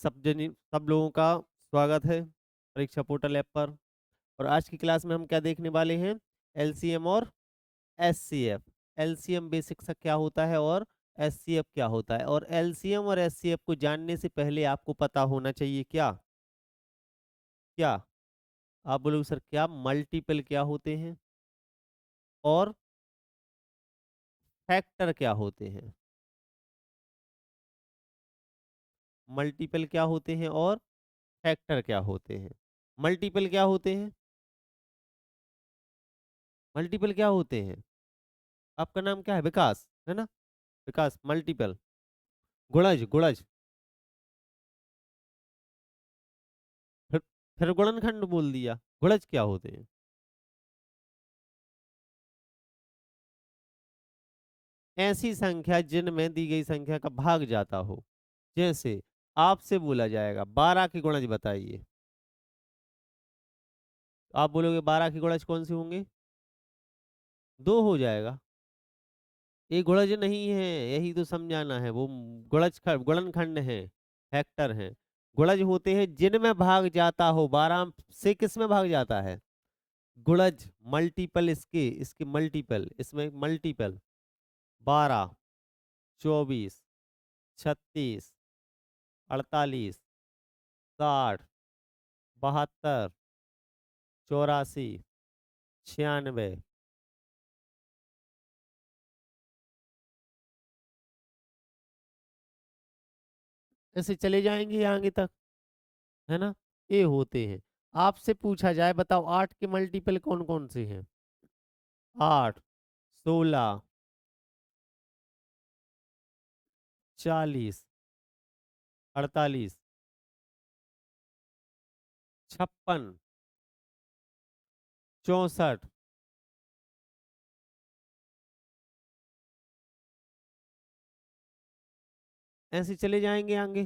सब लोगों का स्वागत है परीक्षा पोर्टल ऐप पर। और आज की क्लास में हम क्या देखने वाले हैं? एलसीएम और एचसीएफ। एलसीएम बेसिक सा क्या होता है और एचसीएफ क्या होता है। और एलसीएम और एचसीएफ को जानने से पहले आपको पता होना चाहिए क्या क्या आप बोलोगे सर क्या मल्टीपल क्या होते हैं और फैक्टर क्या होते हैं। मल्टीपल क्या होते हैं और फैक्टर क्या होते हैं। मल्टीपल क्या होते हैं? मल्टीपल क्या होते हैं? आपका नाम क्या है? विकास है ना? विकास मल्टीपल। गुणज गुणज। फिर फिर गुणनखंड बोल दिया। गुणज क्या होते हैं? ऐसी संख्या जिनमें दी गई संख्या का भाग जाता हो। जैसे आपसे बोला जाएगा 12 के गुणज बताइए। आप बोलोगे 12 के गुणज कौन से होंगे? दो हो जाएगा। ये गुणज नहीं है, यही तो समझाना है। वो गुणनखंड है, फैक्टर है। गुणज होते हैं जिनमें भाग जाता हो। 12 से किस में भाग जाता है? गुणज मल्टीपल, इसके इसके मल्टीपल, इसमें मल्टीपल। 12, 24, 36, 48, 60, 72, 84, 96। ऐसे चले जाएंगे आगे तक, है ना? ये होते हैं। आपसे पूछा जाए बताओ 8 के मल्टीपल कौन कौन से हैं? 8, 16, 40, 48, 56, 64। ऐसे चले जाएंगे आगे।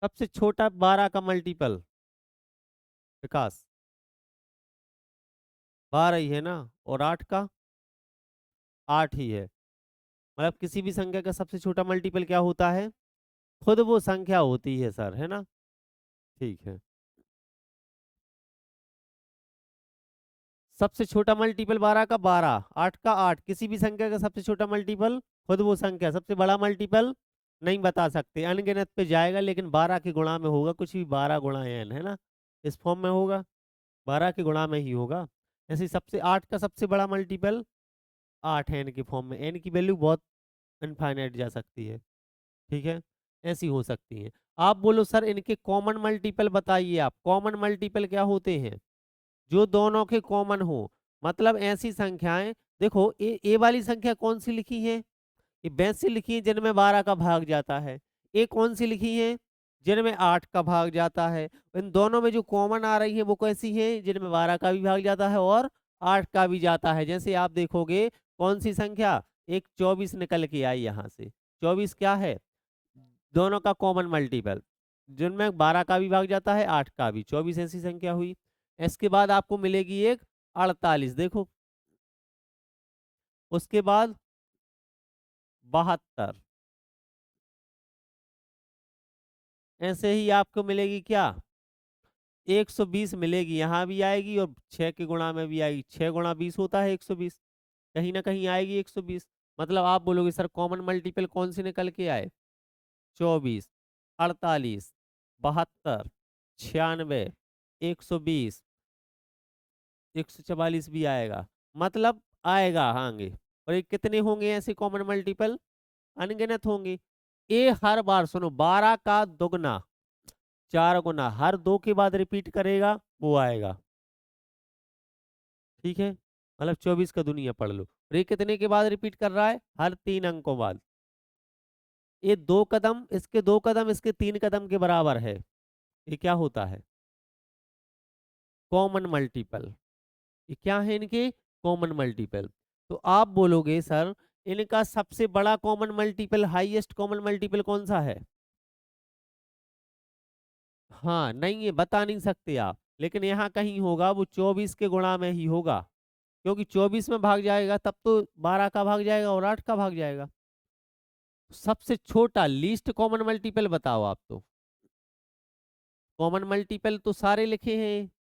सबसे छोटा 12 का मल्टीपल विकास 12 ही है ना? और 8 का 8 ही है। मतलब किसी भी संख्या का सबसे छोटा मल्टीपल क्या होता है? खुद वो संख्या होती है सर, है ना? ठीक है। सबसे छोटा मल्टीपल 12 का 12, 8 का 8। किसी भी संख्या का सबसे छोटा मल्टीपल खुद वो संख्या। सबसे बड़ा मल्टीपल नहीं बता सकते, अनगिनत पे जाएगा, लेकिन 12 के गुणा में होगा। कुछ भी 12 गुणा n, है ना? इस फॉर्म में होगा, 12 के गुणा में ही होगा। ऐसे ही सबसे 8 का सबसे बड़ा मल्टीपल 8 है n के फॉर्म में। n की वैल्यू बहुत इनफाइनाइट जा सकती है, ठीक है? ऐसी हो सकती है। आप बोलो सर इनके कॉमन मल्टीपल बताइए। आप कॉमन मल्टीपल क्या होते हैं? जो दोनों के कॉमन हो। मतलब ऐसी संख्याएं, देखो ए वाली संख्या कौन सी लिखी है? ये वैसी लिखी है जिनमें 12 का भाग जाता है। ये कौन सी लिखी है? जिनमें 8 का भाग जाता है। इन दोनों में जो कॉमन आ रही है वो कैसी है? जिनमें 12 का भी भाग जाता है और 8 का भी जाता है। जैसे आप देखोगे कौन सी संख्या, एक 24 निकल के आई यहाँ से। 24 क्या है? दोनों का कॉमन मल्टीपल, जिनमें 12 का भी भाग जाता है, 8 का भी। 24 ऐसी संख्या हुई। इसके बाद आपको मिलेगी एक 48, देखो। उसके बाद 72। ऐसे ही आपको मिलेगी क्या? 120 मिलेगी, यहाँ भी आएगी और 6 के गुणा में भी आएगी। 6 गुणा 20 होता है 120, कहीं ना कहीं आएगी 120। मतलब आप बोलोगे सर कॉमन मल्टीपल कौन से निकल के आए? 24, 48, 72, 96, 120, 144 भी आएगा। मतलब आएगा आगे। और ये कितने होंगे ऐसे कॉमन मल्टीपल? अनगिनत होंगे। ये हर बार सुनो, 12 का दुगना 4 गुना, हर 2 के बाद रिपीट करेगा वो आएगा, ठीक है? मतलब 24 का दुनिया पढ़ लो। और ये कितने के बाद रिपीट कर रहा है? हर 3 अंकों बाद। ये 2 कदम, इसके 2 कदम, इसके 3 कदम के बराबर है। ये क्या होता है? Common multiple. ये क्या है इनके? Common multiple. तो आप बोलोगे सर इनका सबसे बड़ा common multiple, highest common multiple कौन सा है? हाँ, नहीं है, बता नहीं सकते आप, लेकिन यहाँ कहीं होगा। वो 24 के गुणा में ही होगा, क्योंकि 24 में भाग जाएगा तब तो 12 का भाग जाएगा और 8 का भाग जाएगा। सबसे छोटा लीस्ट कॉमन मल्टीपल बताओ आप तो। कॉमन मल्टीपल तो सारे लिखे हैं,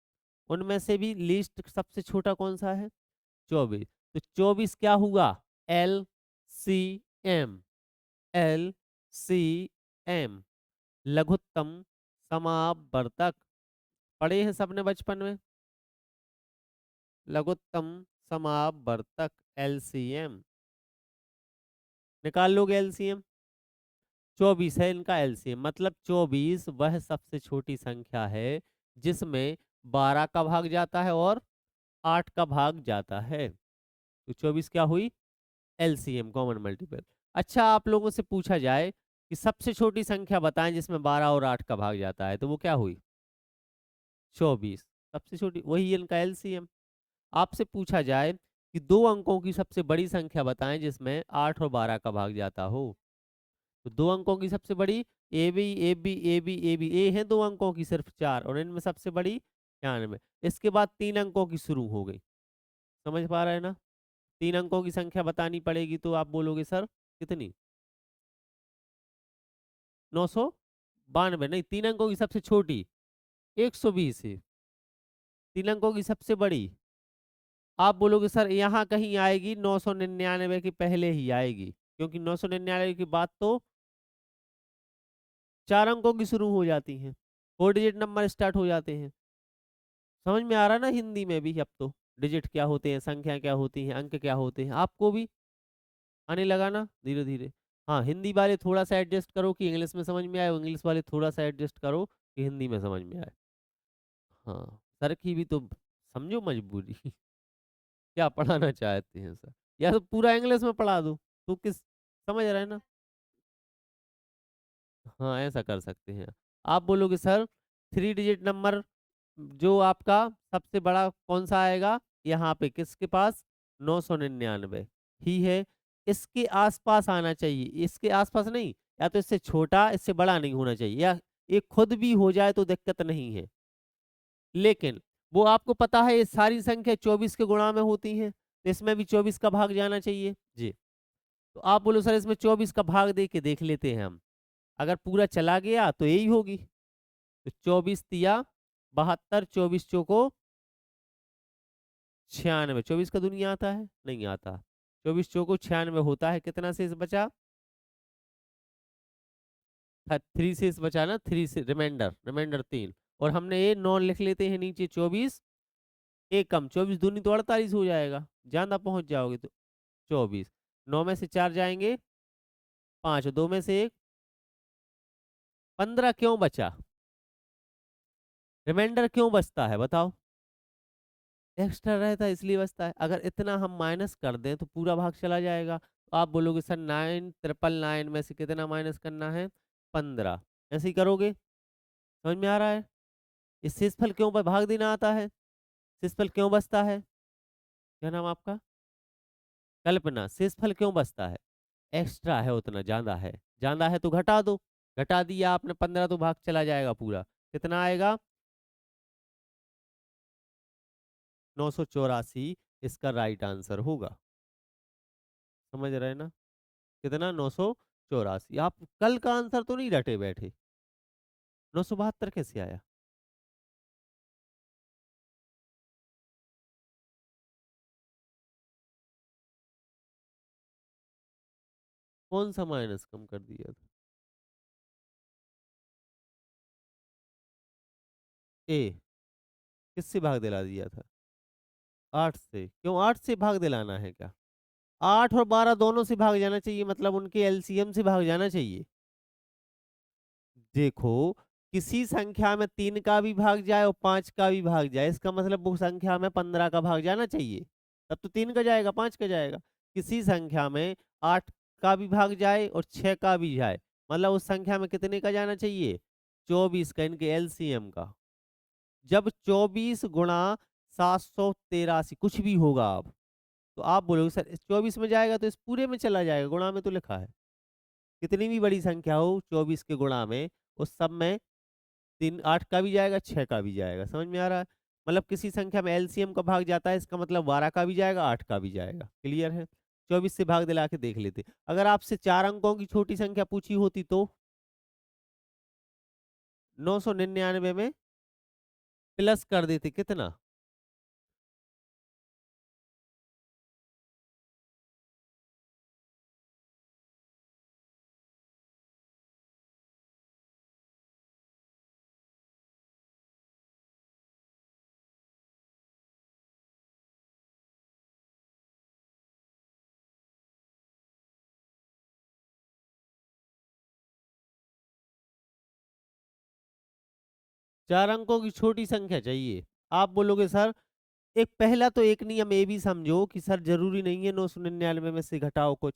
उनमें से भी लीस्ट सबसे छोटा कौन सा है? 24। तो 24 क्या हुआ? L C M. L C M, लघुत्तम समावर्तक। पढ़े हैं सबने बचपन में, लघुत्तम समावर्तक एलसीएम। निकाल लोगे एलसीएम? 24 है इनका एलसीएम, मतलब 24 वह सबसे छोटी संख्या है जिसमें 12 का भाग जाता है और 8 का भाग जाता है। तो 24 क्या हुई? LCM, common multiple. अच्छा, आप लोगों से पूछा जाए कि सबसे छोटी संख्या बताएं जिसमें 12 और 8 का भाग जाता है, तो वो क्या हुई? 24 सबसे छोटी, वही इनका एलसीएम। आपसे पूछा जाए कि दो अंकों की सबसे बड़ी संख्या बताएं जिसमें 8 और 12 का भाग जाता हो, तो दो अंकों की सबसे बड़ी, A B A B A B A B, A है दो अंकों की सिर्फ 4, और इनमें सबसे बड़ी 96। इसके बाद 3 अंकों की शुरू हो गई। समझ पा रहे हैं ना? 3 अंकों की संख्या बतानी पड़ेगी, तो आप बोलोगे सर कितनी? 992 नहीं, 3 अंकों की सबसे छोटी 120 है। 3 अंकों की सबसे बड़ी आप बोलोगे सर यहाँ कहीं आएगी 999 के पहले ही आएगी, क्योंकि 999 की बात तो 4 अंकों की शुरू हो जाती हैं, 4 डिजिट नंबर स्टार्ट हो जाते हैं। समझ में आ रहा ना हिंदी में भी अब तो, डिजिट क्या होते हैं, संख्या क्या होती हैं, अंक क्या होते हैं, आपको भी आने लगा ना धीरे धीरे। हाँ, हिंदी वाले थोड़ा सा एडजस्ट करो कि इंग्लिश में समझ में आए, इंग्लिश वाले थोड़ा सा एडजस्ट करो कि हिंदी में समझ में आए। हाँ, सर की भी तो समझो मजबूरी। क्या पढ़ाना चाहते हैं सर, या तो पूरा इंग्लिश में पढ़ा दूं, तो किस, समझ रहे हैं ना? हाँ, ऐसा कर सकते हैं। आप बोलोगे सर 3 डिजिट नंबर जो आपका सबसे बड़ा कौन सा आएगा यहाँ पे, किसके पास? 999 ही है। इसके आसपास आना चाहिए, इसके आसपास नहीं, या तो इससे छोटा इससे बड़ा नहीं होना चाहिए, या ये खुद भी हो जाए तो दिक्कत नहीं है, लेकिन वो आपको पता है ये सारी संख्या 24 के गुणा में होती हैं, तो इसमें भी 24 का भाग जाना चाहिए जी। तो आप बोलो सर इसमें 24 का भाग दे के देख लेते हैं हम, अगर पूरा चला गया तो यही होगी। तो 24 तिया 72, 24 चौको 96, 24 का दुनिया आता है नहीं आता, 24 चौको 96 होता है, कितना शेष बचा? 3 शेष बचा ना, 3 से रिमाइंडर, रिमाइंडर 3, और हमने ये 9 लिख लेते हैं नीचे, 24 एक कम, 24 दूनी तो 48 हो जाएगा, ज्यादा पहुंच जाओगे तो 24, 9 में से 4 जाएंगे 5, 2 में से 1, 15 क्यों बचा? रिमाइंडर क्यों बचता है बताओ? एक्स्ट्रा रहता है इसलिए बचता है, अगर इतना हम माइनस कर दें तो पूरा भाग चला जाएगा। तो आप बोलोगे सर 9,999 में से कितना माइनस करना है? 15, ऐसे ही करोगे? समझ में आ रहा है? इस शेषफल क्यों पर भाग देना आता है, शेषफल क्यों बचता है? क्या नाम आपका? कल्पना। शेषफल क्यों बचता है? एक्स्ट्रा है, उतना ज्यादा है, ज्यादा है तो घटा दो, घटा दिया आपने 15 तो भाग चला जाएगा पूरा, कितना आएगा? 984 इसका राइट आंसर होगा। समझ रहे हैं ना? कितना? 984। आप कल का आंसर तो नहीं रटे बैठे? 972 कैसे आया? कौन सा माइनस कम कर दिया था? ए, किससे भाग दिला दिया था? 8 से। क्यों 8 से भाग दिलाना है क्या? 8 और 12 दोनों से भाग जाना चाहिए, मतलब उनके एलसीएम से भाग जाना चाहिए। देखो, किसी संख्या में 3 का भी भाग जाए और 5 का भी भाग जाए, इसका मतलब वो संख्या में 15 का भाग जाना चाहिए, तब तो 3 का जाएगा 5 का जाएगा। किसी संख्या में 8 का भी भाग जाए और 6 का भी जाए, मतलब उस संख्या में कितने का जाना चाहिए? 24 का, इनके एलसीएम का। जब 24 गुणा 783 कुछ भी होगा आप, तो आप बोलोगे सर इस 24 में जाएगा तो इस पूरे में चला जाएगा, गुणा में तो लिखा है। कितनी भी बड़ी संख्या हो 24 के गुणा में, उस सब में 3 8 का भी जाएगा 6 का भी जाएगा। समझ में आ रहा है? मतलब किसी संख्या में एलसीएम का भाग जाता है, इसका मतलब 12 का भी जाएगा 8 का भी जाएगा। क्लियर है? 24 से भाग दिला के देख लेते। अगर आपसे 4 अंकों की छोटी संख्या पूछी होती तो 999 में प्लस कर देते कितना? 4 अंकों की छोटी संख्या चाहिए। आप बोलोगे सर एक पहला तो एक नियम ये भी समझो कि सर जरूरी नहीं है 999 में से घटाओ कुछ।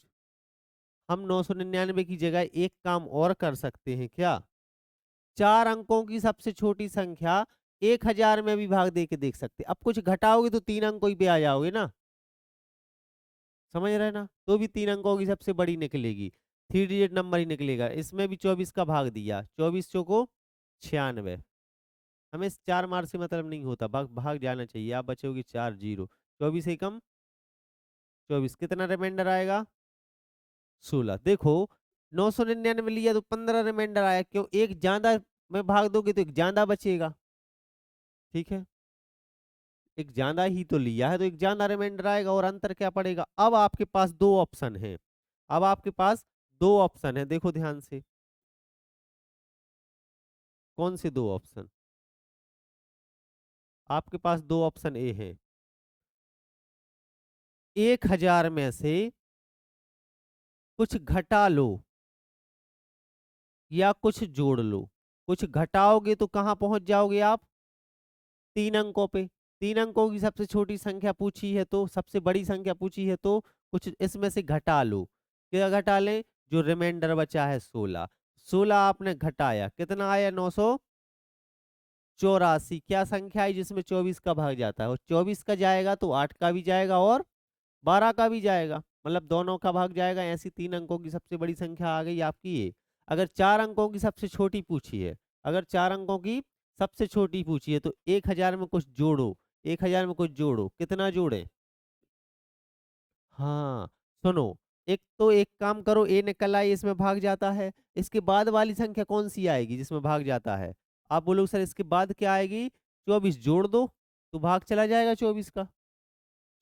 हम 999 की जगह एक काम और कर सकते हैं क्या? 4 अंकों की सबसे छोटी संख्या 1000 में भी भाग दे के देख सकते। अब कुछ घटाओगे तो 3 अंकों ही पे आ जाओगे ना, समझ रहे ना? तो भी 3 अंकों की सबसे बड़ी निकलेगी, 3 डिजिट नंबर ही निकलेगा। इसमें भी 24 का भाग दिया, 24 चौको 96। हमें इस 4 मार से मतलब नहीं होता, भाग भाग जाना चाहिए। आप बचोगे 4 जीरो, 24 एकम 24, कितना रिमाइंडर आएगा? 16। देखो 999 लिया तो 15 रिमाइंडर आया, क्यों? एक ज्यादा में भाग दोगे तो एक ज्यादा बचेगा, ठीक है? एक ज्यादा ही तो लिया है तो एक ज्यादा रिमाइंडर आएगा, और अंतर क्या पड़ेगा? अब आपके पास दो ऑप्शन है। अब आपके पास दो ऑप्शन है, देखो ध्यान से। कौन से दो ऑप्शन? आपके पास दो ऑप्शन ए है। 1000 में से कुछ घटा लो या कुछ जोड़ लो। कुछ घटाओगे तो कहाँ पहुंच जाओगे आप? 3 अंकों पे। 3 अंकों की सबसे छोटी संख्या पूछी है तो, सबसे बड़ी संख्या पूछी है तो कुछ इसमें से घटा लो। क्या घटा लें? जो रिमाइंडर बचा है 16। 16 आपने घटाया, कितना आया? 984। क्या संख्या है जिसमें 24 का भाग जाता है? और 24 का जाएगा तो 8 का भी जाएगा और 12 का भी जाएगा, मतलब दोनों का भाग जाएगा। ऐसी 3 अंकों की सबसे बड़ी संख्या आ गई आपकी ये। अगर 4 अंकों की सबसे छोटी पूछी है, अगर 4 अंकों की सबसे छोटी पूछी है तो 1000 में कुछ जोड़ो। 1000 में कुछ जोड़ो, कितना जोड़े? हाँ, सुनो, एक तो एक काम करो, ए निकल आई, इसमें भाग जाता है। इसके बाद वाली संख्या कौन सी आएगी जिसमें भाग जाता है? आप बोलो सर इसके बाद क्या आएगी? 24 जोड़ दो तो भाग चला जाएगा 24 का।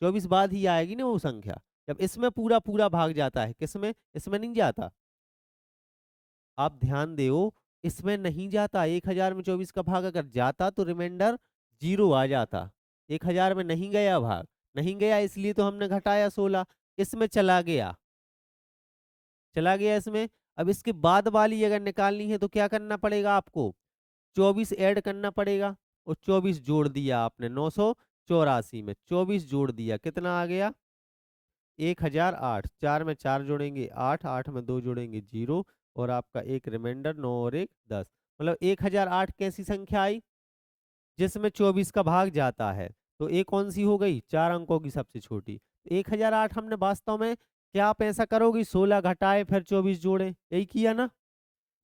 24 बाद ही आएगी ना वो संख्या। जब इसमें पूरा पूरा भाग जाता है, किसमें? इसमें नहीं जाता। आप ध्यान दो, इसमें नहीं जाता। 1000 में 24 का भाग अगर जाता तो रिमाइंडर जीरो आ जाता। 1000 में नहीं गया भाग, नहीं गया इसलिए तो हमने घटाया 16। इसमें चला गया, चला गया इसमें। अब इसके बाद वाली अगर निकालनी है तो क्या करना पड़ेगा आपको? 24 ऐड करना पड़ेगा। और 24 जोड़ दिया आपने 984 में, 24 जोड़ दिया, कितना आ गया? 1008। 4 में 4 जोड़ेंगे 8, 8 में 2 जोड़ेंगे 0, और आपका एक रिमाइंडर 9 और 1 10। मतलब 1008 कैसी संख्या आई? जिसमें 24 का भाग जाता है। तो ये कौन सी हो गई? 4 अंकों की सबसे छोटी। 1008 हमने वास्तव में, क्या आप ऐसा करोगे 16 घटाए फिर 24 जोड़े, यही किया ना?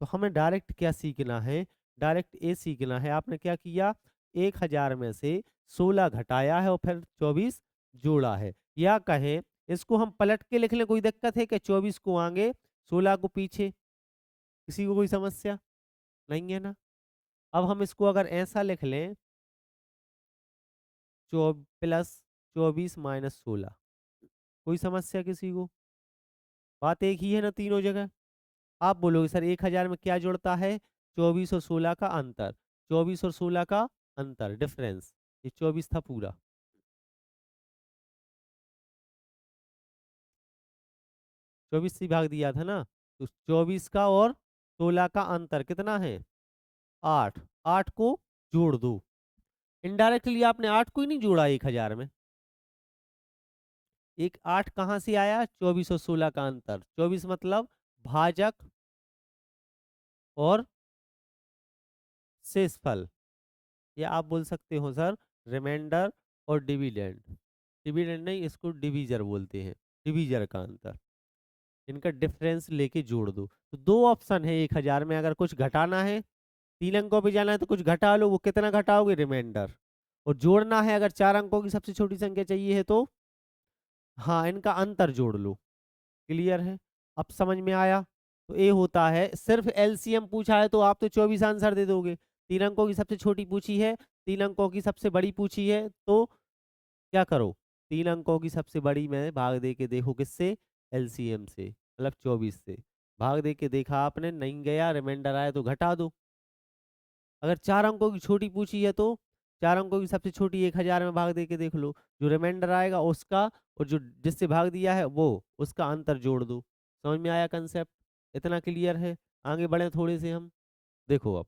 तो हमें डायरेक्ट क्या सीखना है? डायरेक्ट ये सीखना है। आपने क्या किया? 1000 में से 16 घटाया है और फिर 24 जोड़ा है। या कहें, इसको हम पलट के लिख लें, कोई दिक्कत है कि 24 को आगे 16 को पीछे? किसी को कोई समस्या नहीं है ना? अब हम इसको अगर ऐसा लिख लें, प्लस 24 माइनस 16, कोई समस्या किसी को? बात एक ही है ना तीनों जगह? आप बोलोगे सर 1000 में क्या जुड़ता है? 24 और 16 का अंतर। 24 और 16 का अंतर, डिफरेंस। ये 24 था पूरा। 24 से भाग दिया था ना, तो 24 का और 16 का अंतर कितना है? 8। 8 को जोड़ दो। इनडायरेक्टली आपने 8 को ही नहीं जोड़ा 1000 में। एक 8 कहाँ से आया? 24 और 16 का अंतर। 24 मतलब भाजक और शेषफल, या आप बोल सकते हो सर रिमाइंडर और डिविडेंड। डिविडेंड नहीं, इसको डिवीजर बोलते हैं, डिवीजर का अंतर। इनका डिफरेंस लेके जोड़ दो। तो दो ऑप्शन है 1000 में, अगर कुछ घटाना है, 3 अंकों पे जाना है तो कुछ घटा लो, वो कितना घटाओगे? रिमाइंडर। और जोड़ना है, अगर 4 अंकों की सबसे छोटी संख्या चाहिए है तो हाँ, इनका अंतर जोड़ लो। क्लियर है? अब समझ में आया? तो ए होता है, सिर्फ एलसीएम पूछा है तो आप तो 24 आंसर दे दोगे। 3 अंकों की सबसे छोटी पूछी है, 3 अंकों की सबसे बड़ी पूछी है, तो क्या करो, 3 अंकों की सबसे बड़ी में भाग दे के देखो किससे, एलसीएम से, मतलब 24 से। भाग दे के देखा आपने, नहीं गया, रिमाइंडर आया तो घटा दो। अगर 4 अंकों की छोटी पूछी है तो 4 अंकों की सबसे छोटी 1000 में भाग दे के देख लो, जो रिमाइंडर आएगा उसका, और जो जिससे भाग दिया है वो, उसका अंतर जोड़ दो। समझ में आया कंसेप्ट? इतना क्लियर है? आगे बढ़े थोड़े से हम, देखो अब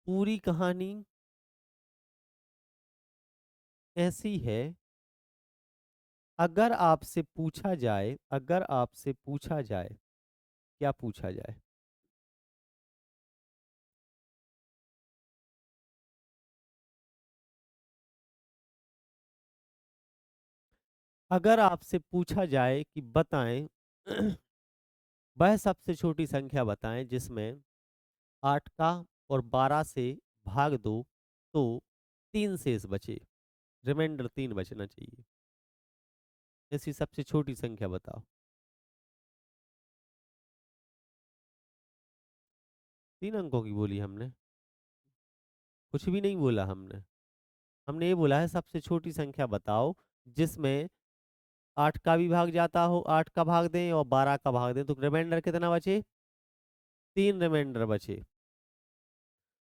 पूरी कहानी ऐसी है। अगर आपसे पूछा जाए, अगर आपसे पूछा जाए, क्या पूछा जाए? अगर आपसे पूछा जाए कि बताएं वह सबसे छोटी संख्या बताएं जिसमें 8 का और 12 से भाग दो तो 3 शेष बचे, रिमाइंडर 3 बचना चाहिए। ऐसी सबसे छोटी संख्या बताओ। 3 अंकों की बोली हमने, कुछ भी नहीं बोला हमने। हमने ये बोला है सबसे छोटी संख्या बताओ जिसमें 8 का भी भाग जाता हो, 8 का भाग दें और 12 का भाग दें, तो रिमाइंडर कितना बचे? 3 रिमाइंडर बचे।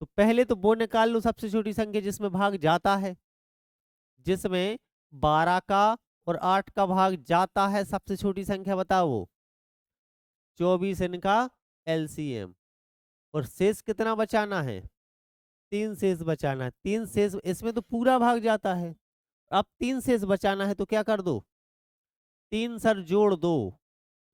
तो पहले तो वो निकाल लो सबसे छोटी संख्या जिसमें भाग जाता है, जिसमें 12 का और 8 का भाग जाता है, सबसे छोटी संख्या बताओ वो, 24 इनका एलसीएम। और शेष कितना बचाना है? 3 शेष बचाना है। 3 शेष, इसमें तो पूरा भाग जाता है। अब 3 शेष बचाना है तो क्या कर दो, 3 सर जोड़ दो,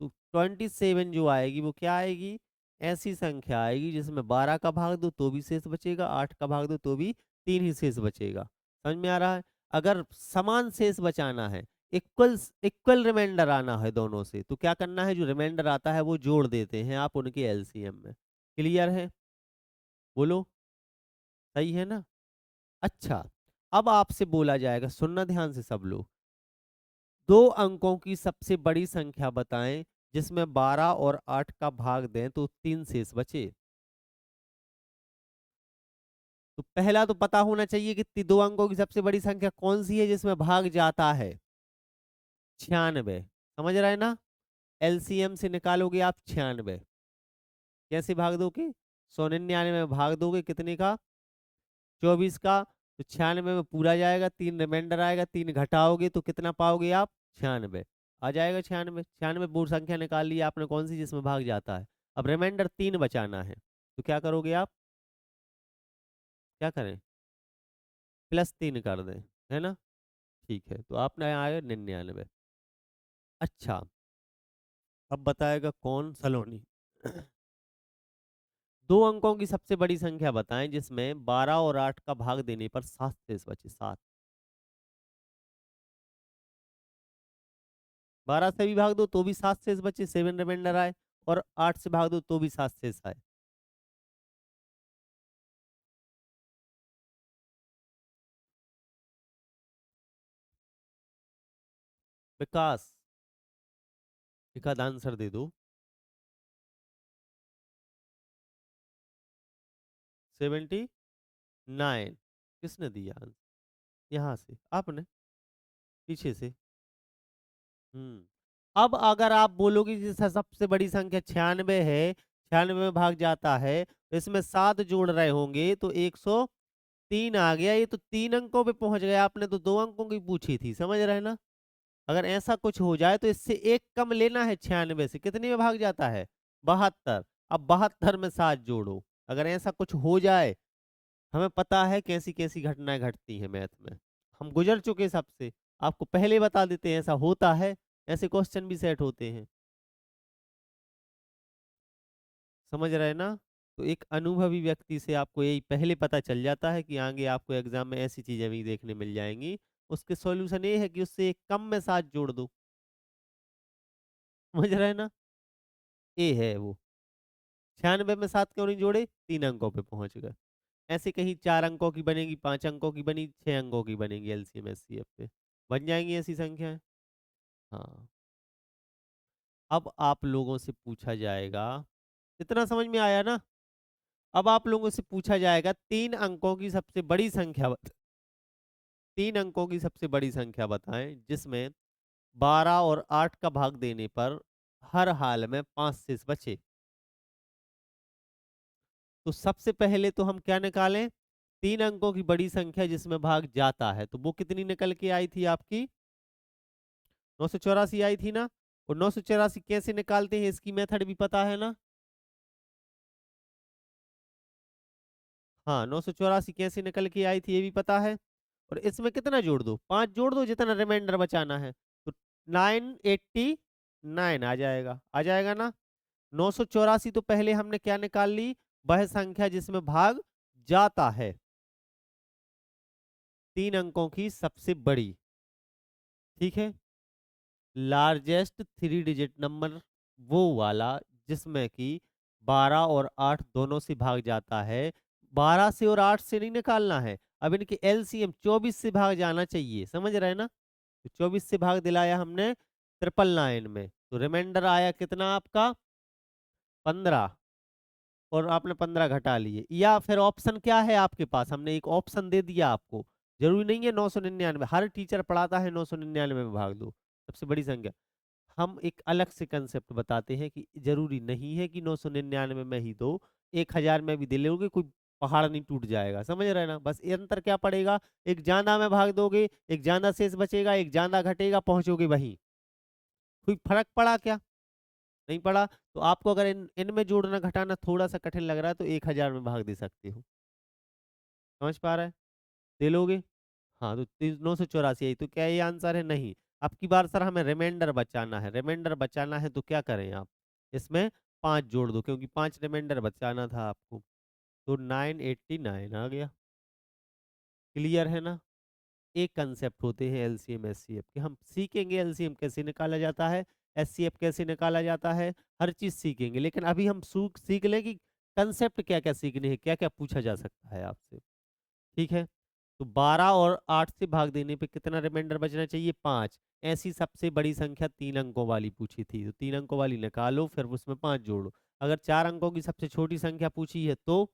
तो 27 जो आएगी वो क्या आएगी, ऐसी संख्या आएगी जिसमें 12 का भाग दो तो भी शेष बचेगा, 8 का भाग दो तो भी 3 ही शेष बचेगा। समझ में आ रहा है? अगर समान शेष बचाना है, इक्वल इक्वल रिमाइंडर आना है दोनों से, तो क्या करना है, जो रिमाइंडर आता है वो जोड़ देते हैं आप उनके एलसीएम में। क्लियर है? बोलो, सही है ना? अच्छा, अब आपसे बोला जाएगा, सुनना ध्यान से सब लोग, 2 अंकों की सबसे बड़ी संख्या बताएं जिसमें 12 और 8 का भाग दें तो 3 शेष बचे। तो पहला तो पता होना चाहिए कि 2 अंकों की सबसे बड़ी संख्या कौन सी है जिसमें भाग जाता है, 96। समझ रहे हैं ना? एलसीएम से निकालोगे आप 96, कैसे भाग दोगे, 199 में भाग दोगे कितने का, 24 का, तो 96 में पूरा जाएगा, 3 रिमाइंडर आएगा, 3 घटाओगे तो कितना पाओगे आप, 96। आ जाएगा 96, 96 पूर्ण संख्या निकाल ली आपने कौन सी जिसमें भाग जाता है। अब रिमाइंडर 3 बचाना है, तो क्या करोगे आप, क्या करें, +3 कर दें, है ना? ठीक है, तो आपने आएगा 99। अच्छा, अब बताएगा कौन, सलोनी। 2 अंकों की सबसे बड़ी संख्या बताएं जिसमें 12 और 8 का भाग देने पर 7 शेष बचे, 7। 12 से भी भाग दो तो भी 7 शेष बचे, 7 रिमाइंडर आए, और 8 से भाग दो तो भी 7 शेष आए। विकास, एक आध आंसर दे दो। 79। किसने दिया आंसर? यहाँ से आपने, पीछे से। अब अगर आप बोलोगे कि सबसे बड़ी संख्या 96 है, 96 में भाग जाता है, तो इसमें 7 जोड़ रहे होंगे तो 103 आ गया। ये तो 3 अंकों पे पहुंच गया, आपने तो 2 अंकों की पूछी थी, समझ रहे हैं ना? अगर ऐसा कुछ हो जाए तो इससे एक कम लेना है, 96 से कितने में भाग जाता है, 72। अब 72 में 7 जोड़ो, अगर ऐसा कुछ हो जाए, हमें पता है कैसी कैसी घटनाएं घटती हैं मैथ में, हम गुजर चुके सबसे, आपको पहले बता देते हैं ऐसा होता है, ऐसे क्वेश्चन भी सेट होते हैं। समझ रहे हैं ना? तो एक अनुभवी व्यक्ति से आपको यही पहले पता चल जाता है कि आगे आपको एग्जाम में ऐसी चीजें भी देखने मिल जाएंगी। उसके सॉल्यूशन ये है कि उससे एक कम में 7 जोड़ दो। समझ रहे हैं ना? ये है वो, 96 में 7 क्यों नहीं जोड़े, 3 अंकों पे पहुंच गए। ऐसे कहीं 4 अंकों की बनेगी, 5 अंकों की बनी, 6 अंकों की बनेगी, एलसीएम एचसीएफ पे बन जाएंगी ऐसी संख्याएं। हाँ, अब आप लोगों से पूछा जाएगा, इतना समझ में आया ना? अब आप लोगों से पूछा जाएगा 3 अंकों की सबसे बड़ी संख्या 3 अंकों की सबसे बड़ी संख्या बताएं जिसमें 12 और 8 का भाग देने पर हर हाल में 5 शेष बचे। तो सबसे पहले तो हम क्या निकालें? 3 अंकों की बड़ी संख्या जिसमें भाग जाता है, तो वो कितनी निकल के आई थी आपकी? 984 आई थी ना। और 984 कैसे निकालते हैं इसकी मेथड भी पता है ना? हाँ, 984 कैसे निकल के आई थी ये भी पता है। और इसमें कितना जोड़ दो? 5 जोड़ दो, जितना रिमाइंडर बचाना है। तो 989 आ जाएगा ना। 984 तो पहले हमने क्या निकाल ली? वह संख्या जिसमें भाग जाता है, 3 अंकों की सबसे बड़ी। ठीक है। लार्जेस्ट 3 डिजिट नंबर वो वाला जिसमें कि 12 और 8 दोनों से भाग जाता है। 12 से और 8 से नहीं निकालना है, अब इनके एलसीएम 24 से भाग जाना चाहिए, समझ रहे हैं ना? तो 24 से भाग दिलाया हमने 999 में, तो रिमाइंडर आया कितना आपका? 15। और आपने 15 घटा लिए, या फिर ऑप्शन क्या है आपके पास? हमने एक ऑप्शन दे दिया आपको। जरूरी नहीं है 999, हर टीचर पढ़ाता है 999 में भाग दो सबसे बड़ी संख्या। हम एक अलग से कंसेप्ट बताते हैं कि जरूरी नहीं है कि 999 में ही दो, 1000 में भी दे लोगे, कोई पहाड़ नहीं टूट जाएगा, समझ रहे हैं ना? बस ये अंतर क्या पड़ेगा? एक ज्यादा में भाग दोगे, एक ज्यादा शेष बचेगा, एक ज्यादा घटेगा, पहुंचोगे वहीं। कोई फर्क पड़ा क्या? नहीं पड़ा। तो आपको अगर इनमें जोड़ना घटाना थोड़ा सा कठिन लग रहा है तो 1000 में भाग दे सकते हो। समझ पा रहे हैं? दे लोगे? हाँ, तो 984 आई, तो क्या ये आंसर है? नहीं। अब की बार सर हमें रिमाइंडर बचाना है, रिमाइंडर बचाना है तो क्या करें आप? इसमें 5 जोड़ दो, क्योंकि 5 रिमाइंडर बचाना था आपको। तो 989 आ गया। क्लियर है ना? एक कंसेप्ट होते हैं एलसीएम एचसीएफ के, हम सीखेंगे एलसीएम कैसे निकाला जाता है, एचसीएफ कैसे निकाला जाता है, हर चीज सीखेंगे। लेकिन अभी हम सीख लें कि कंसेप्ट क्या क्या सीखने हैं, क्या क्या पूछा जा सकता है आपसे। ठीक है। तो 12 और 8 से भाग देने पे कितना रिमाइंडर बचना चाहिए? 5। ऐसी सबसे बड़ी संख्या 3 अंकों वाली पूछी थी, तो 3 अंकों वाली निकालो, फिर उसमें 5 जोड़ो। अगर 4 अंकों की सबसे छोटी संख्या पूछी है तो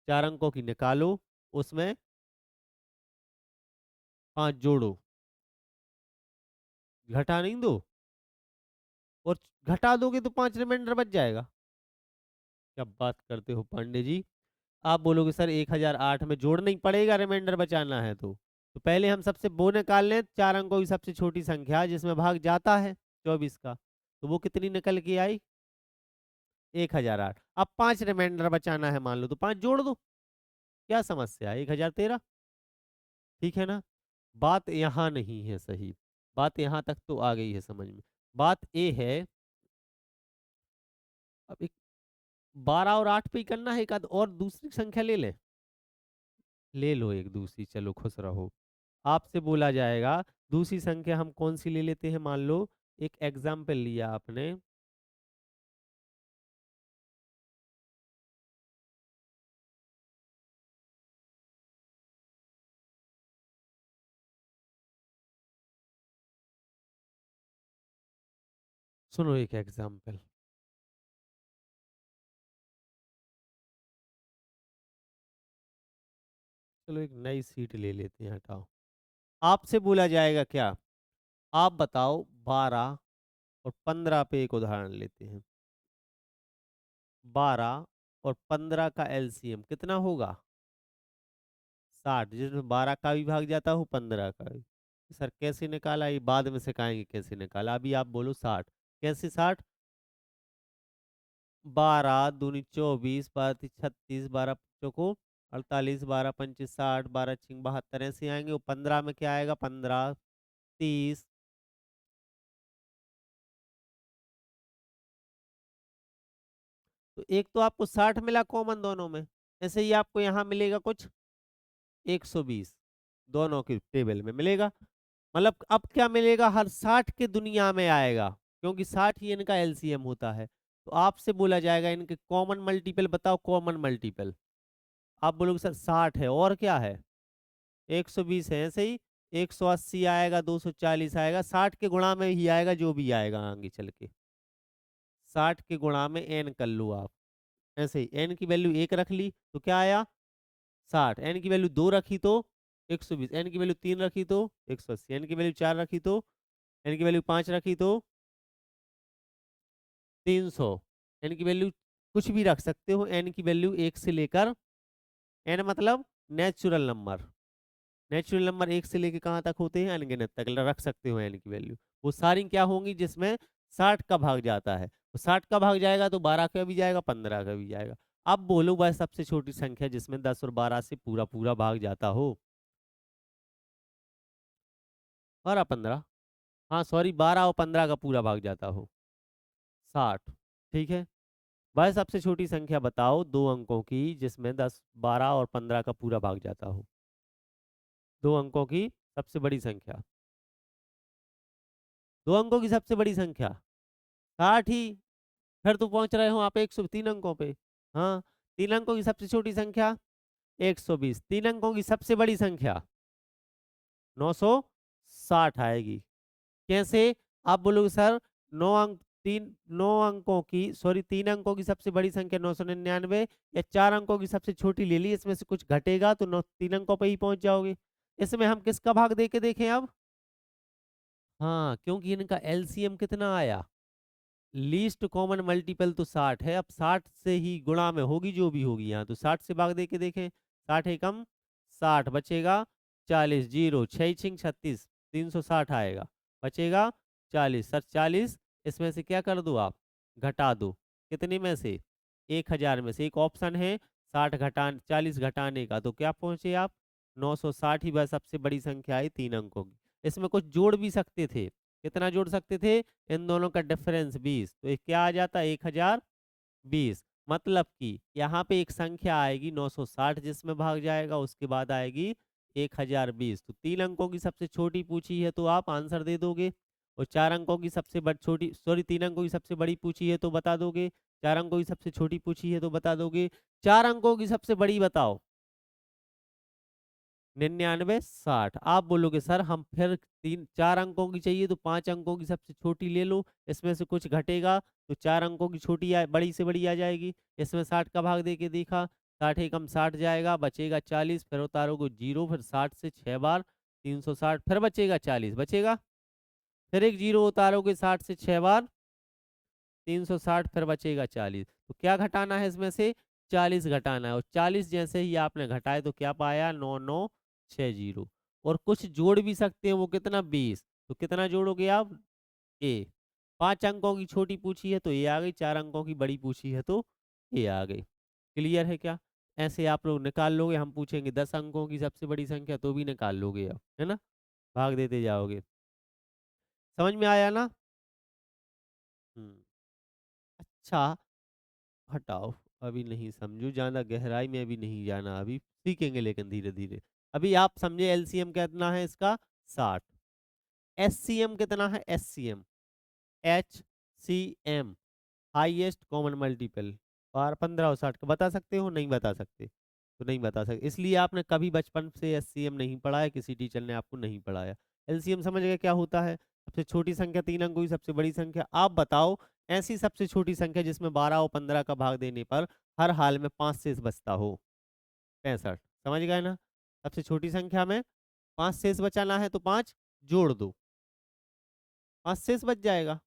4 अंकों की निकालो, उसमें 5 जोड़ो, घटा नहीं दो। और घटा दोगे तो 5 रिमाइंडर बच जाएगा। क्या बात करते हो पांडे जी? आप बोलोगे सर 1008 में जोड़ना ही पड़ेगा, रिमाइंडर बचाना है तो पहले हम सबसे वो निकाल लें, 4 अंकों की सबसे छोटी संख्या जिसमें भाग जाता है 24 का, तो वो कितनी निकल के आई? 1008। अब 5 रिमाइंडर बचाना है मान लो, तो 5 जोड़ दो। क्या समस्या है? 1013। ठीक है ना? बात यहाँ नहीं है सही। बात यहाँ तक तो आ गई है समझ में। बात ये है, अब एक 12 और 8 पे ही करना है, एक आध और दूसरी संख्या ले ले। ले लो एक दूसरी, चलो खुश रहो। आपसे बोला जाएगा दूसरी संख्या हम कौन सी ले लेते हैं, मान लो एक एग्जाम्पल लिया आपने। सुनो एक एग्जाम्पल। चलो एक नई सीट ले लेते हैं, हटाओ। आपसे बोला जाएगा क्या? आप बताओ 12 और 15 पे एक उदाहरण लेते हैं। 12 और 15 का एलसीएम कितना होगा? 60, जिसमें 12 का भी भाग जाता हो, 15 का भी। सर कैसे निकाला? ये बाद में सिखाएंगे कैसे निकाला, अभी आप बोलो 60। कैसे 60? 12 दूनी 24, 12 36, 12 चौको 48, 12 पंचे 60, 12 छिंग 72, ऐसे आएंगे। वो 15 में क्या आएगा? 15 30। तो एक तो आपको 60 मिला कॉमन दोनों में, ऐसे ही आपको यहाँ मिलेगा कुछ 120, दोनों की टेबल में मिलेगा। मतलब अब क्या मिलेगा? हर 60 के दुनिया में आएगा, क्योंकि 60 ही इनका एलसीएम होता है। तो आपसे बोला जाएगा इनके कॉमन मल्टीपल बताओ, कॉमन मल्टीपल। आप बोलोगे सर 60 है और क्या है? 120 है, ऐसे ही 180 आएगा, 240 आएगा, 60 के गुणा में ही आएगा जो भी आएगा आगे चल के। 60 के गुणा में n कर लो आप। ऐसे ही n की वैल्यू 1 रख ली तो क्या आया 60, n की वैल्यू 2 रखी तो 120, n की वैल्यू 3 रखी तो 180, n की वैल्यू 4 रखी तो, n की वैल्यू 5 रखी तो 300। n की वैल्यू कुछ भी रख सकते हो, n की वैल्यू 1 से लेकर, n मतलब नेचुरल नंबर, नेचुरल नंबर 1 से लेकर कहाँ तक होते हैं अनगिनत तक रख सकते हो n की वैल्यू। वो सारी क्या होंगी जिसमें 60 का भाग जाता है, तो 60 का भाग जाएगा तो 12 का भी जाएगा, 15 का भी जाएगा। अब बोलो वह सबसे छोटी संख्या जिसमें 10 और 12 से पूरा पूरा भाग जाता हो। 12 15, हाँ सॉरी 12 और 15 का पूरा भाग जाता हो, 60। ठीक है, वह सबसे छोटी संख्या बताओ 2 अंकों की जिसमें 10 12 और 15 का पूरा भाग जाता हो। 2 अंकों की सबसे बड़ी संख्या, 2 अंकों की सबसे बड़ी संख्या 60 ही। फिर तो पहुंच रहे हो आप 103 अंकों पे। हाँ, 3 अंकों की सबसे छोटी संख्या 120, 3 अंकों की सबसे बड़ी संख्या 960 आएगी। कैसे? आप बोलोगे सर 9 अंक, 9 अंकों की सॉरी 3 अंकों की सबसे बड़ी संख्या 999, या 4 अंकों की सबसे छोटी ले ली, इसमें से कुछ घटेगा तो 3 अंकों पे ही पहुंच जाओगे। इसमें हम किसका भाग दे के देखें अब? हाँ, क्योंकि इनका एलसीएम कितना आया, लीस्ट कॉमन मल्टीपल तो 60 है, अब 60 से ही गुणा में होगी जो भी होगी यहाँ, तो 60 से भाग दे के देखें। 60 एकम 60 बचेगा 40, जीरो 6 36, 360 आएगा, बचेगा 40, सर 40 इसमें से क्या कर दो आप, घटा दो। कितने में से? 1000 में से। एक ऑप्शन है 60 घटा 40 घटाने का, तो क्या पहुंचे आप 960 ही वह सबसे बड़ी संख्या है 3 अंकों की। इसमें कुछ जोड़ भी सकते थे, कितना जोड़ सकते थे, इन दोनों का डिफरेंस 20, तो ये क्या आ जाता है 1020। मतलब कि यहाँ पे एक संख्या आएगी 960 जिसमें भाग जाएगा, उसके बाद आएगी 1020। तो 3 अंकों की सबसे छोटी पूछी है तो आप आंसर दे दोगे, और 4 अंकों की सबसे बड़ी छोटी सॉरी 3 अंकों की सबसे बड़ी पूछी है तो बता दोगे, 4 अंकों की सबसे छोटी पूछी है तो बता दोगे। 4 अंकों की सबसे बड़ी बताओ। 99 60। आप बोलोगे सर हम फिर 3 4 अंकों की चाहिए तो 5 अंकों की सबसे छोटी ले लो, इसमें से कुछ घटेगा तो 4 अंकों की छोटी बड़ी से बड़ी आ जाएगी। इसमें 60 का भाग दे के देखा, 60 एकम 60 जाएगा, बचेगा 40, फिर उतारोगे जीरो, फिर 60 से 6 बार 360, फिर बचेगा 40, बचेगा, फिर एक जीरो उतारोगे 60 से 6 बार 360, फिर बचेगा 40। तो क्या घटाना है इसमें से, 40 घटाना है, और 40 जैसे ही आपने घटाए तो क्या पाया 9960। और कुछ जोड़ भी सकते हैं, वो कितना 20, तो कितना जोड़ोगे आप ए। 5 अंकों की छोटी पूछी है तो ये आ गई, 4 अंकों की बड़ी पूछी है तो ये आ गई। क्लियर है क्या? ऐसे आप लोग निकाल लोगे, हम पूछेंगे 10 अंकों की सबसे बड़ी संख्या तो भी निकाल लोगे आप, है ना, भाग देते जाओगे। समझ में आया ना? हम्म। अच्छा, हटाओ, अभी नहीं समझू, ज्यादा गहराई में अभी नहीं जाना, अभी सीखेंगे लेकिन धीरे धीरे। अभी आप समझे एलसीएम कितना है इसका 60। एससीएम कितना है, SCM H C M highest common multiple, बार 15 और 60 का बता सकते हो? नहीं बता सकते, तो नहीं बता सकते, इसलिए आपने कभी बचपन से एससीएम नहीं पढ़ा है, किसी टीचर ने आपको नहीं पढ़ाया। एलसीएम समझ गए क्या होता है, सबसे छोटी संख्या 3 अंकों की सबसे बड़ी संख्या। आप बताओ ऐसी सबसे छोटी संख्या जिसमें 12 और 15 का भाग देने पर हर हाल में 5 शेष बचता हो, 65। समझ गए ना? सबसे छोटी संख्या में 5 शेष बचाना है तो 5 जोड़ दो, 5 शेष बच जाएगा।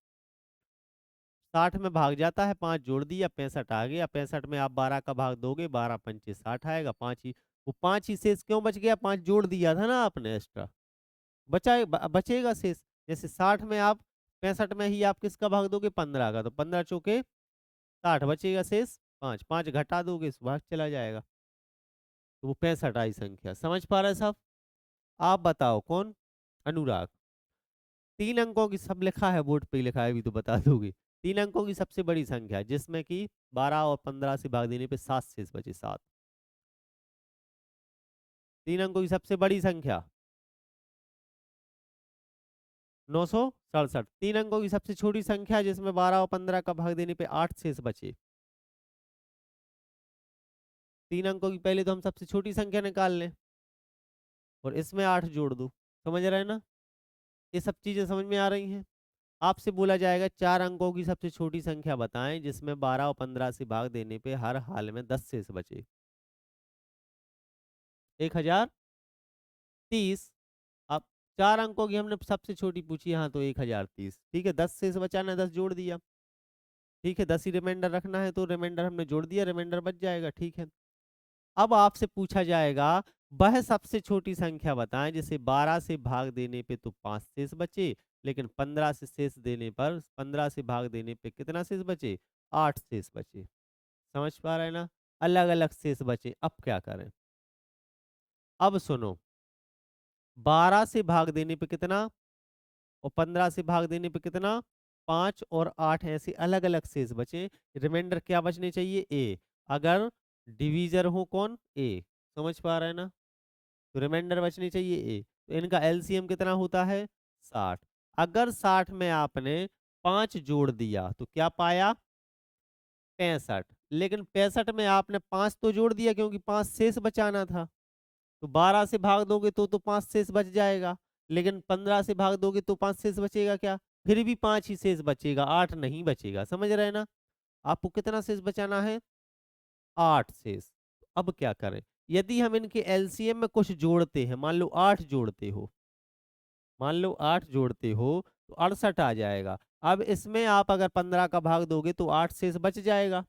60 में भाग जाता है, 5 जोड़ दिया 65 आ गया, 65 में आप 12 का भाग दोगे, 12 पंचे 60 आएगा, 5 ही, वो 5 ही शेष क्यों बच गया, 5 जोड़ दिया था ना आपने एक्स्ट्रा, बचेगा शेष। जैसे 60 में आप 65 में ही आप किसका भाग दोगे 15 का, तो 15 चौके 60, बचेगा शेष 5, 5 घटा दोगे भाग चला जाएगा, तो वो 65 आई संख्या। समझ पा रहे साहब? आप बताओ कौन, अनुराग। 3 अंकों की, सब लिखा है बोर्ड पे ही लिखा है, अभी तो बता दोगे। 3 अंकों की सबसे बड़ी संख्या जिसमें कि 12 और 15 से भाग देने पे 7 शेष बचे, 7। 3 अंकों की सबसे बड़ी संख्या 967। 3 अंकों की सबसे छोटी संख्या जिसमें 12 और 15 का भाग देने पे 8 शेष बचे। 3 अंकों की पहले तो हम सबसे छोटी संख्या निकाल लें और इसमें 8 जोड़ दो, समझ रहे हैं ना? ये सब चीजें समझ में आ रही हैं? आपसे बोला जाएगा 4 अंकों की सबसे छोटी संख्या बताएं जिसमें 12 और 15 से भाग देने पे हर हाल में 10 शेष बचे। 1030। अब 4 अंकों की हमने सबसे छोटी पूछी, हाँ तो 1030। ठीक है, 10 शेष बचाना है, 10 जोड़ दिया। ठीक है, 10 ही रिमाइंडर रखना है तो रिमाइंडर हमने जोड़ दिया, रिमाइंडर बच जाएगा। ठीक है, अब आपसे पूछा जाएगा वह सबसे छोटी संख्या बताएं जिसे 12 से भाग देने पे तो 5 शेष बचे, लेकिन 15 से शेष देने पर 15 से भाग देने पे कितना शेष बचे? 8 शेष बचे। समझ पा रहे हैं ना? अलग अलग शेष बचे, अब क्या करें? अब सुनो, 12 से भाग देने पे कितना और 15 से भाग देने पे कितना? 5 और 8, ऐसे अलग अलग शेष बचे। रिमाइंडर क्या बचने चाहिए? ए। अगर डिवीजर हो कौन? ए। समझ पा रहे हैं ना? तो रिमाइंडर बचनी चाहिए ए। तो इनका एलसीएम कितना होता है? 60। अगर 60 में आपने 5 जोड़ दिया तो क्या पाया? 65। लेकिन 65 में आपने 5 तो जोड़ दिया क्योंकि 5 शेष बचाना था। तो 12 से भाग दोगे तो 5 शेष बच जाएगा, लेकिन 15 से भाग दोगे तो 5 शेष बचेगा क्या? फिर भी 5 ही शेष बचेगा, 8 नहीं बचेगा। समझ रहे हैं ना? आपको कितना शेष बचाना है? 8 शेष। तो अब क्या करें? यदि हम इनके एलसीएम में कुछ जोड़ते हैं, मान लो 8 जोड़ते हो, मान लो 8 जोड़ते हो तो 68 आ जाएगा। अब इसमें आप अगर 15 का भाग दोगे तो 8 शेष बच जाएगा,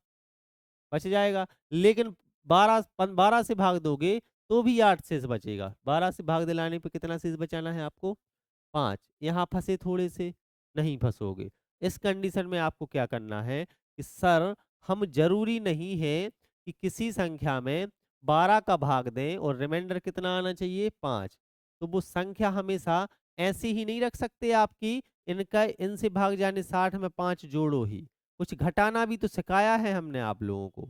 बच जाएगा। लेकिन 12 से भाग दोगे तो भी 8 शेष बचेगा। 12 से भाग दिलाने पे कितना शेष बचाना है आपको? 5। यहाँ फंसे थोड़े से? नहीं फंसोगे। इस कंडीशन में आपको क्या करना है कि सर हम जरूरी नहीं है कि किसी संख्या में 12 का भाग दें और रिमाइंडर कितना आना चाहिए? 5। तो वो संख्या हमेशा ऐसी ही नहीं रख सकते आपकी, इनका इनसे भाग जाने 60 में 5 जोड़ो ही। कुछ घटाना भी तो सिखाया है हमने आप लोगों को,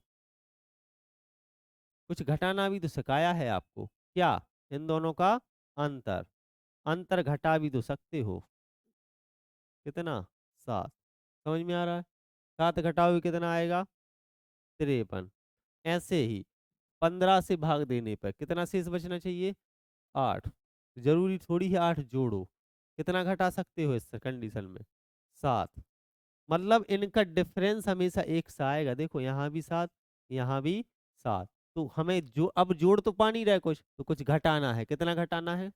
कुछ घटाना भी तो सिखाया है आपको। क्या? इन दोनों का अंतर। अंतर घटा भी तो सकते हो। कितना? 7। समझ में आ रहा है? 7 घटाओगे कितना आएगा? 53। ऐसे ही 15 से भाग देने पर कितना शेष बचना चाहिए? 8। जरूरी थोड़ी है 8 जोड़ो। कितना घटा सकते हो इस कंडीशन में? 7। मतलब इनका डिफरेंस हमेशा एक सा आएगा। देखो यहाँ भी 7, यहाँ भी 7। तो हमें जो अब जोड़ तो पा नहीं रहे कुछ, तो कुछ घटाना है। कितना घटाना है?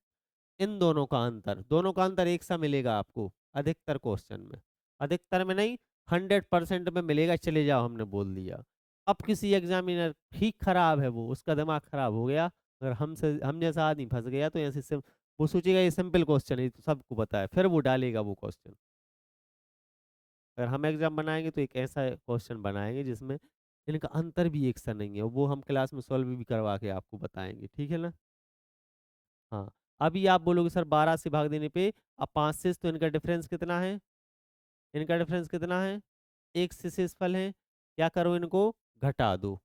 इन दोनों का अंतर। दोनों का अंतर एक सा मिलेगा आपको अधिकतर क्वेश्चन में। अधिकतर में नहीं, 100% में मिलेगा। चले जाओ, हमने बोल दिया। अब किसी एग्जामिनर ठीक खराब है, वो उसका दिमाग खराब हो गया, अगर हमसे हम जैसा आदमी फंस गया तो ऐसे वो सोचेगा ये सिंपल क्वेश्चन है, ये तो सबको पता है, फिर वो डालेगा वो क्वेश्चन। अगर हम एग्जाम बनाएंगे तो एक ऐसा क्वेश्चन बनाएंगे जिसमें इनका अंतर भी एक सा नहीं है, वो हम क्लास में सॉल्व भी करवा के आपको बताएंगे। ठीक है ना? हाँ। अभी आप बोलोगे सर 12 से भाग देने पे अब 5 से, तो इनका डिफरेंस कितना है? इनका डिफरेंस कितना है? एक से शेषफल है। क्या करो, इनको घटा दो।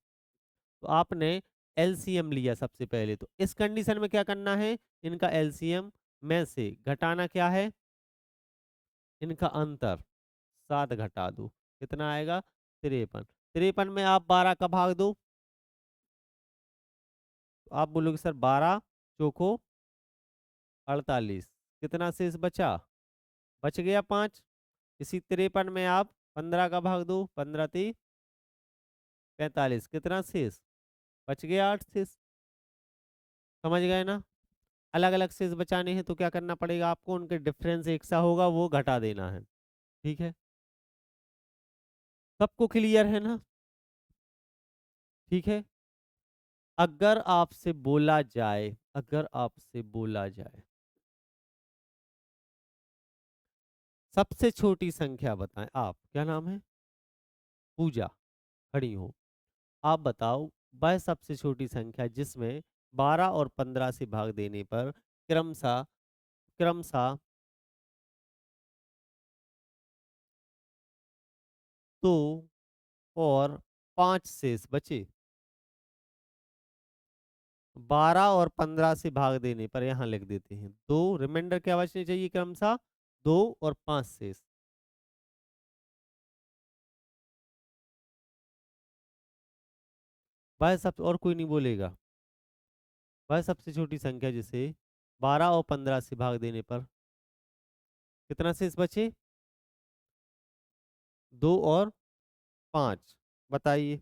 तो आपने एलसीएम लिया सबसे पहले, तो इस कंडीशन में क्या करना है? इनका एलसीएम में से घटाना क्या है? इनका अंतर। 7 घटा दो, कितना आएगा? 53। 53 में आप 12 का भाग दो, तो आप बोलोगे सर 12 चौको 48। कितना शेष बचा? बच गया 5। इसी 53 में आप 15 का भाग दो, 15 × 45। कितना शेष? बच गया 8 शेष। समझ गए ना? अलग अलग शेष बचाने हैं तो क्या करना पड़ेगा आपको? उनके डिफरेंस एक सा होगा, वो घटा देना है। ठीक है, सबको क्लियर है ना? ठीक है। अगर आपसे बोला जाए, अगर आपसे बोला जाए सबसे छोटी संख्या बताएं, आप क्या नाम है? पूजा। खड़ी हो। आप बताओ वह सबसे छोटी संख्या जिसमें 12 और 15 से भाग देने पर क्रमशः क्रमशः 2 और 5 शेष बचे। 12 और 15 से भाग देने पर यहाँ लिख देते हैं 2, रिमाइंडर क्या बचने चाहिए? क्रमशः 2 और 5 शेष। वह सब और कोई नहीं बोलेगा। वह सबसे छोटी संख्या जिसे 12 और 15 से भाग देने पर कितना शेष बचे? 2 और 5। बताइए।